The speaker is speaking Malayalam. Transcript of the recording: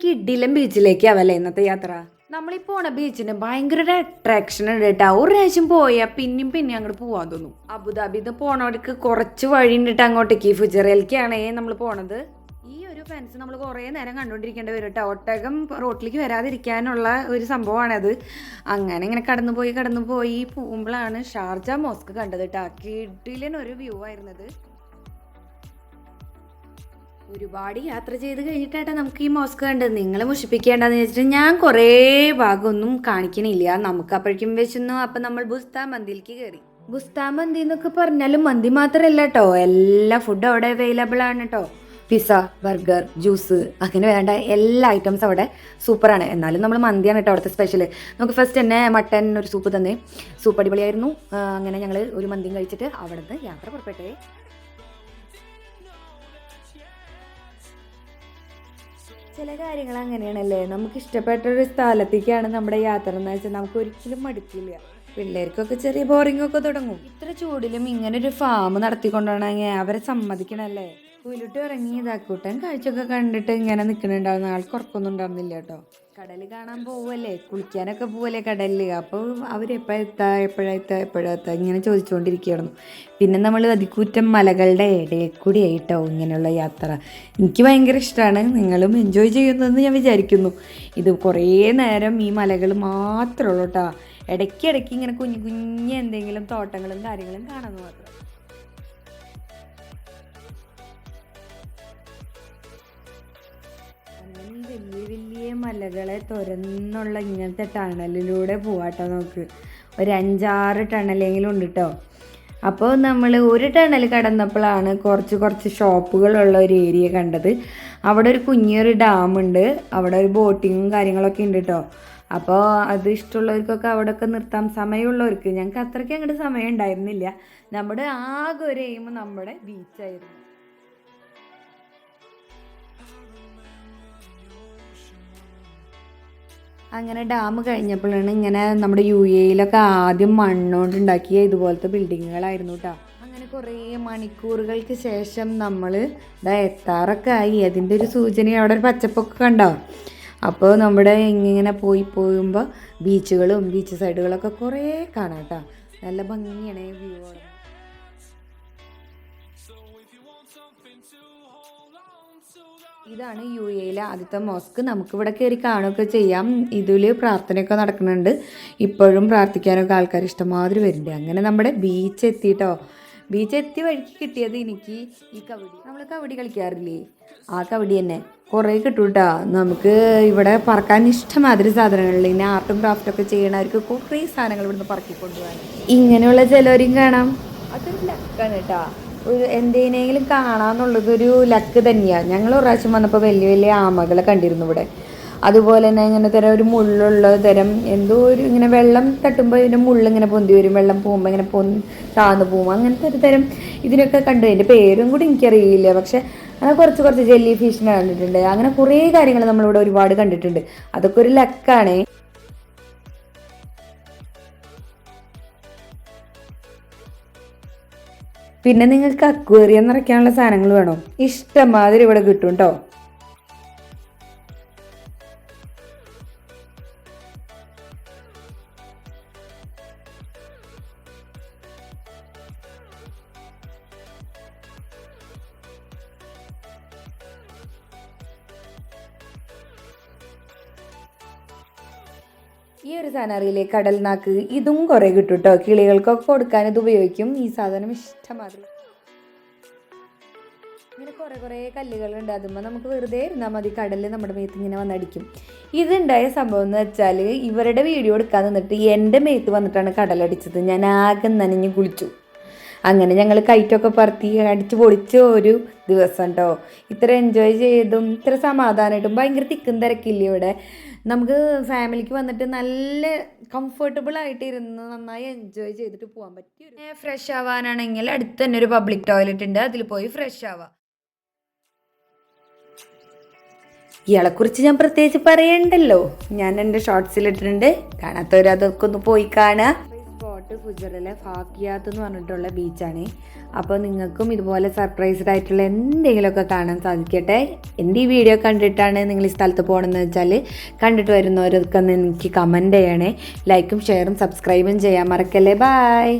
കിടിലം ബീച്ചിലേക്കാവല്ലേ ഇന്നത്തെ യാത്ര. നമ്മളീ പോണ ബീച്ചിന് ഭയങ്കര ഒരു അട്രാക്ഷൻ ഉണ്ട് കേട്ടോ. ഒരു പ്രാവശ്യം പോയാൽ പിന്നെയും അങ്ങോട്ട് പോവാൻ തോന്നും. അബുദാബിന്ന് പോണവർക്ക് കുറച്ച് വഴി ഉണ്ടിട്ട് അങ്ങോട്ടേക്ക് ഫുജറയിലേക്കാണേ നമ്മൾ പോണത്. ഈ ഒരു ഫെൻസ് നമ്മൾ കുറേ നേരം കണ്ടുകൊണ്ടിരിക്കേണ്ടി വരും കേട്ടോ. ഒട്ടകം റോട്ടിലേക്ക് വരാതിരിക്കാനുള്ള ഒരു സംഭവമാണത്. അങ്ങനെ ഇങ്ങനെ കടന്നു പോയി പോകുമ്പോഴാണ് ഷാർജ മോസ്ക് കണ്ടത് കേട്ടോ. കിടിലൻ ഒരു വ്യൂ ആയിരുന്നത്. ഒരുപാട് യാത്ര ചെയ്ത് കഴിഞ്ഞിട്ടാണ് നമുക്ക് ഈ മോസ്ക് കണ്ടത്. നിങ്ങൾ മുഷിപ്പിക്കേണ്ടെന്ന് വെച്ചിട്ട് ഞാൻ കുറേ ഭാഗമൊന്നും കാണിക്കണില്ല. നമുക്ക് അപ്പോഴേക്കും വെച്ചെന്നു. അപ്പം നമ്മൾ ബുസ്താ മന്തിയിലേക്ക് കയറി. ബുസ്താ മന്തി എന്നൊക്കെ പറഞ്ഞാലും മന്തി മാത്രമല്ല കേട്ടോ, എല്ലാ ഫുഡും അവിടെ അവൈലബിൾ ആണ് കേട്ടോ. പിസ്സ, ബർഗർ, ജ്യൂസ്, അങ്ങനെ വേണ്ട എല്ലാ ഐറ്റംസ് അവിടെ സൂപ്പറാണ്. എന്നാലും നമ്മൾ മന്തിയാണ് കേട്ടോ അവിടുത്തെ സ്പെഷ്യൽ. നമുക്ക് ഫസ്റ്റ് തന്നെ മട്ടൻ ഒരു സൂപ്പ് തന്നെ, സൂപ്പ് അടിപൊളിയായിരുന്നു. അങ്ങനെ ഞങ്ങൾ ഒരു മന്തിയും കഴിച്ചിട്ട് അവിടെ നിന്ന് യാത്ര പുറപ്പെട്ടേ. ചില കാര്യങ്ങൾ അങ്ങനെയാണല്ലേ, നമുക്ക് ഇഷ്ടപ്പെട്ടൊരു സ്ഥലത്തേക്കാണ് നമ്മുടെ യാത്ര എന്ന് വെച്ചാൽ നമുക്ക് ഒരിക്കലും മടുക്കില്ല. പിള്ളേർക്കൊക്കെ ചെറിയ ബോറിങ്ങൊക്കെ തുടങ്ങും. ഇത്ര ചൂടിലും ഇങ്ങനൊരു ഫാം നടത്തിക്കൊണ്ടാണെങ്കിൽ അവരെ സമ്മതിക്കണല്ലേ. കുയിലിട്ട് ഇറങ്ങി ഇതാക്കൂട്ടൻ കാഴ്ചയൊക്കെ കണ്ടിട്ട് ഇങ്ങനെ നിൽക്കുന്നുണ്ടാവുന്ന ആൾക്ക് ഉറക്കൊന്നും ഉണ്ടായിരുന്നില്ല കേട്ടോ. കടൽ കാണാൻ പോവല്ലേ, കുളിക്കാനൊക്കെ പോവല്ലേ കടലിൽ. അപ്പോൾ എപ്പോഴെത്താ ഇങ്ങനെ ചോദിച്ചുകൊണ്ടിരിക്കുകയായിരുന്നു. പിന്നെ നമ്മൾ അതിക്കൂറ്റം മലകളുടെ ഇടയിൽ കൂടി ആയിട്ടോ ഇങ്ങനെയുള്ള യാത്ര. എനിക്ക് ഭയങ്കര ഇഷ്ടമാണ്. നിങ്ങളും എൻജോയ് ചെയ്യുന്നതെന്ന് ഞാൻ വിചാരിക്കുന്നു. ഇത് കുറേ നേരം ഈ മലകൾ മാത്രമേ ഉള്ളൂ കേട്ടോ. ഇടയ്ക്കിടയ്ക്ക് ഇങ്ങനെ കുഞ്ഞു എന്തെങ്കിലും തോട്ടങ്ങളും കാര്യങ്ങളും കാണാമെന്ന് മാത്രം. വലിയ മലകളെ തുരന്നുള്ള ഇങ്ങനത്തെ ടണലിലൂടെ പോവാട്ടോ. നമുക്ക് ഒരു 5-6 ടണലെങ്കിലും ഉണ്ട് കേട്ടോ. അപ്പോൾ നമ്മൾ ഒരു ടണൽ കടന്നപ്പോഴാണ് കുറച്ച് ഷോപ്പുകളുള്ള ഒരു ഏരിയ കണ്ടത്. അവിടെ ഒരു കുഞ്ഞൊരു ഡാമുണ്ട്, അവിടെ ഒരു ബോട്ടിങ്ങും കാര്യങ്ങളൊക്കെ ഉണ്ട് കേട്ടോ. അപ്പോൾ അത് ഇഷ്ടമുള്ളവർക്കൊക്കെ അവിടെയൊക്കെ നിർത്താം. സമയമുള്ളവർക്ക്, ഞങ്ങൾക്ക് അത്രയ്ക്ക് അങ്ങോട്ട് സമയം ഉണ്ടായിരുന്നില്ല. നമ്മുടെ ആകെ ഒരു എയിം നമ്മുടെ ബീച്ചായിരുന്നു. അങ്ങനെ ഡാം കഴിഞ്ഞപ്പോഴാണ് ഇങ്ങനെ നമ്മുടെ UAE-യിലൊക്കെ ആദ്യം മണ്ണുകൊണ്ട് ഉണ്ടാക്കിയ ഇതുപോലത്തെ ബിൽഡിങ്ങുകളായിരുന്നു കേട്ടോ. അങ്ങനെ കുറേ മണിക്കൂറുകൾക്ക് ശേഷം നമ്മൾ എത്താറൊക്കെ ആയി. അതിൻ്റെ ഒരു സൂചന അവിടെ ഒരു പച്ചപ്പൊക്കെ കണ്ടോ. അപ്പോൾ നമ്മുടെ ഇങ്ങനെ പോകുമ്പോൾ ബീച്ചുകളും ബീച്ച് സൈഡുകളൊക്കെ കുറേ കാണാം കേട്ടോ. നല്ല ഭംഗിയാണ് വ്യൂ. ഇതാണ് UAE-യിലെ ആദ്യത്തെ മോസ്ക്. നമുക്കിവിടെ കയറി കാണുകയൊക്കെ ചെയ്യാം. ഇതിൽ പ്രാർത്ഥനയൊക്കെ നടക്കുന്നുണ്ട്. ഇപ്പോഴും പ്രാർത്ഥിക്കാനൊക്കെ ആൾക്കാർ ഇഷ്ടംമാതിരി വരുന്നുണ്ട്. അങ്ങനെ നമ്മുടെ ബീച്ച് എത്തിയിട്ടോ. ബീച്ച് എത്തി വഴിക്ക് കിട്ടിയത് എനിക്ക് ഈ കബഡി. നമ്മൾ കബഡി കളിക്കാറില്ലേ, ആ കബഡി തന്നെ കുറേ കിട്ടും കേട്ടോ. നമുക്ക് ഇവിടെ പറക്കാൻ ഇഷ്ടമാതിരി സാധനങ്ങളിൽ ഇങ്ങനെ ആർട്ടും ക്രാഫ്റ്റൊക്കെ ചെയ്യണവർക്ക് കുറേ സാധനങ്ങൾ ഇവിടുന്ന് പറക്കിക്കൊണ്ടുപോകാൻ. ഇങ്ങനെയുള്ള ചിലവരെയും കാണാം. അതൊരു ലക്കാണ് കേട്ടോ. ഒരു എന്തിനെങ്കിലും കാണാമെന്നുള്ളതൊരു ലക്ക് തന്നെയാണ്. ഞങ്ങൾ ഒരു പ്രാവശ്യം വന്നപ്പോൾ വലിയ ആമകളെ കണ്ടിരുന്നു ഇവിടെ. അതുപോലെ തന്നെ ഇങ്ങനെ തരം ഒരു മുള്ളുള്ള തരം എന്തോ ഒരു ഇങ്ങനെ വെള്ളം തട്ടുമ്പോൾ ഇതിൻ്റെ മുള്ളിങ്ങനെ പൊന്തി വരും. വെള്ളം പോകുമ്പോൾ ഇങ്ങനെ താന്ന് പോകും. അങ്ങനത്തെ ഒരു തരം ഇതിനൊക്കെ കണ്ടു. അതിൻ്റെ പേരും കൂടി എനിക്കറിയില്ല. പക്ഷെ അങ്ങനെ കുറച്ച് ജെല്ലി ഫിഷിനെ കണ്ടിട്ടുണ്ട്. അങ്ങനെ കുറേ കാര്യങ്ങൾ നമ്മളിവിടെ ഒരുപാട് കണ്ടിട്ടുണ്ട്. അതൊക്കെ ഒരു ലക്കാണേ. പിന്നെ നിങ്ങൾക്ക് അക്വേറിയം നിറയ്ക്കാനുള്ള സാധനങ്ങൾ വേണോ, ഇഷ്ടംമാതിരി ഇവിടെ കിട്ടും കേട്ടോ. ഈ ഒരു സാധനം അറിയില്ലേ, കടൽനാക്ക്, ഇതും കുറേ കിട്ടും കേട്ടോ. കിളികൾക്കൊക്കെ കൊടുക്കാൻ ഇത് ഉപയോഗിക്കും. ഈ സാധനം ഇഷ്ടമാതിരി. ഇങ്ങനെ കുറേ കല്ലുകളുണ്ട്. അതുമ്പോൾ നമുക്ക് വെറുതെ ഇരുന്നാൽ മതി, കടലിൽ നമ്മുടെ മേത്ത് ഇങ്ങനെ വന്നടിക്കും. ഇതുണ്ടായ സംഭവം എന്ന് വെച്ചാൽ ഇവരുടെ വീഡിയോ എടുക്കാൻ നിന്നിട്ട് എൻ്റെ മേത്ത് വന്നിട്ടാണ് കടലടിച്ചത്. ഞാൻ ആകെ നനഞ്ഞ് കുളിച്ചു. അങ്ങനെ ഞങ്ങൾ കൈറ്റൊക്കെ പറത്തി അടിച്ച് പൊളിച്ച ഒരു ദിവസം കേട്ടോ. ഇത്ര എൻജോയ് ചെയ്തും ഇത്ര സമാധാനമായിട്ടും ഭയങ്കര തിക്കും തിരക്കില്ല ഇവിടെ. നമുക്ക് ഫാമിലിക്ക് വന്നിട്ട് നല്ല കംഫർട്ടബിൾ ആയിട്ട് ഇരുന്ന് നന്നായി എൻജോയ് ചെയ്തിട്ട് പോകാൻ പറ്റി. ഫ്രഷ് ആവാനാണെങ്കിൽ അടുത്ത് തന്നെ ഒരു പബ്ലിക് ടോയ്ലറ്റ് ഉണ്ട്, അതിൽ പോയി ഫ്രഷ് ആവാം. ഇയാളെക്കുറിച്ച് ഞാൻ പ്രത്യേകിച്ച് പറയണ്ടല്ലോ, ഞാൻ എൻ്റെ ഷോർട്സിലിട്ടിട്ടുണ്ട്. കാണാത്തവർ അതൊക്കെ ഒന്ന് പോയി കാണുക. സ്പോട്ട് ഫുജറിലെ ഫാക്കിയാത്ത് എന്ന് പറഞ്ഞിട്ടുള്ള ബീച്ചാണ്. അപ്പോൾ നിങ്ങൾക്കും ഇതുപോലെ സർപ്രൈസ്ഡ് ആയിട്ടുള്ള എന്തെങ്കിലുമൊക്കെ കാണാൻ സാധിക്കട്ടെ. എൻ്റെ ഈ വീഡിയോ കണ്ടിട്ടാണ് നിങ്ങൾ ഈ സ്ഥലത്ത് പോകണമെന്ന് വെച്ചാൽ കണ്ടിട്ട് വരുന്നവരൊക്കെ ഒന്ന് എനിക്ക് കമൻറ്റ് ചെയ്യണേ. ലൈക്കും ഷെയറും സബ്സ്ക്രൈബും ചെയ്യാൻ മറക്കല്ലേ. ബായ്.